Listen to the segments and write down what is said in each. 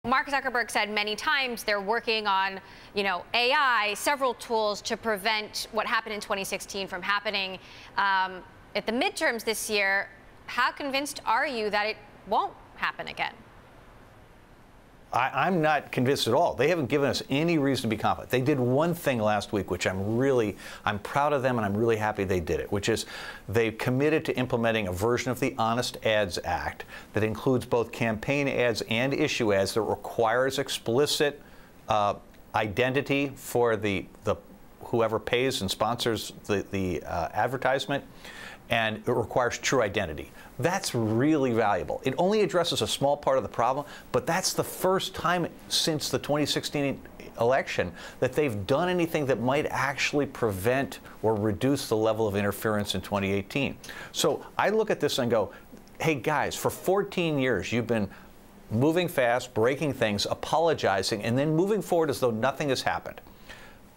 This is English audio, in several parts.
Mark Zuckerberg said many times they're working on, AI, several tools to prevent what happened in 2016 from happening at the midterms this year. How convinced are you that it won't happen again? I'm not convinced at all. They haven't given us any reason to be confident. They did one thing last week, which I'm proud of them, and I'm really happy they did it, which is they committed to implementing a version of the Honest Ads Act that includes both campaign ads and issue ads that requires explicit identity for the whoever pays and sponsors the advertisement, and it requires true identity. That's really valuable. It only addresses a small part of the problem, but that's the first time since the 2016 election that they've done anything that might actually prevent or reduce the level of interference in 2018. So I look at this and go, hey guys, for 14 years you've been moving fast, breaking things, apologizing, and then moving forward as though nothing has happened.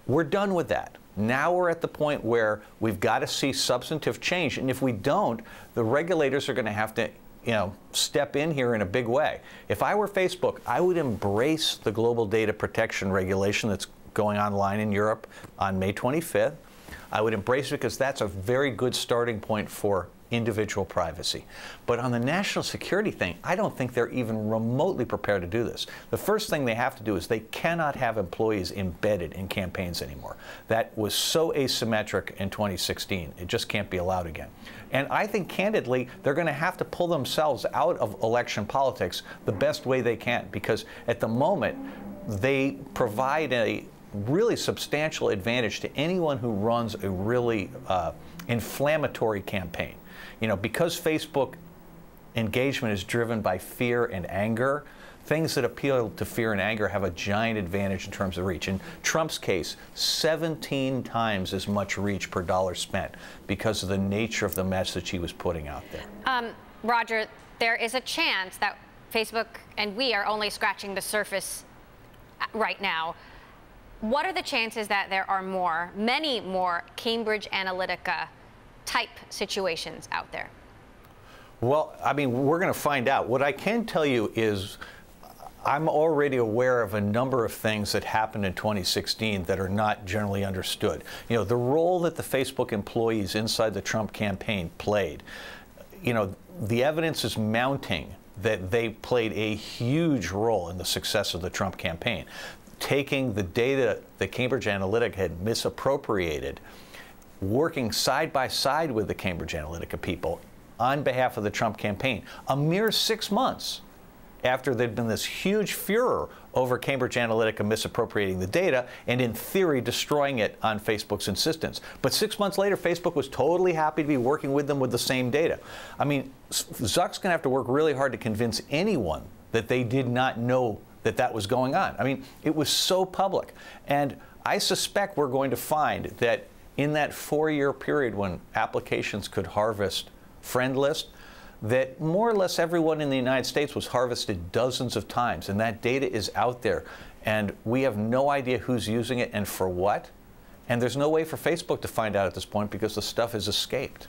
We're done with that. Now we're at the point where we've got to see substantive change, and if we don't, the regulators are going to have to, step in here in a big way. If I were Facebook, I would embrace the global data protection regulation that's going online in Europe on May 25th. I would embrace it because that's a very good starting point for individual privacy. But on the national security thing, I don't think they're even remotely prepared to do this. The first thing they have to do is they cannot have employees embedded in campaigns anymore. That was so asymmetric in 2016. It just can't be allowed again. And I think, candidly, they're going to have to pull themselves out of election politics the best way they can, because at the moment, they provide a really substantial advantage to anyone who runs a really inflammatory campaign. Because Facebook engagement is driven by fear and anger, things that appeal to fear and anger have a giant advantage in terms of reach. In Trump's case, 17 times as much reach per dollar spent because of the nature of the message he was putting out there. Roger, there is a chance that Facebook and we are only scratching the surface right now. What are the chances that there are many more Cambridge Analytica type situations out there? Well, we're going to find out. What I can tell you is I'm already aware of a number of things that happened in 2016 that are not generally understood. The role that the Facebook employees inside the Trump campaign played, the evidence is mounting that they played a huge role in the success of the Trump campaign. Taking the data that Cambridge Analytica had misappropriated, working side by side with the Cambridge Analytica people on behalf of the Trump campaign, a mere 6 months after there'd been this huge furor over Cambridge Analytica misappropriating the data and, in theory, destroying it on Facebook's insistence. But 6 months later, Facebook was totally happy to be working with them with the same data. Zuck's going to have to work really hard to convince anyone that they did not know that was going on. It was so public. And I suspect we're going to find that in that 4-year period when applications could harvest friend list, that more or less everyone in the United States was harvested dozens of times, and that data is out there, and we have no idea who's using it and for what, and there's no way for Facebook to find out at this point because the stuff has escaped.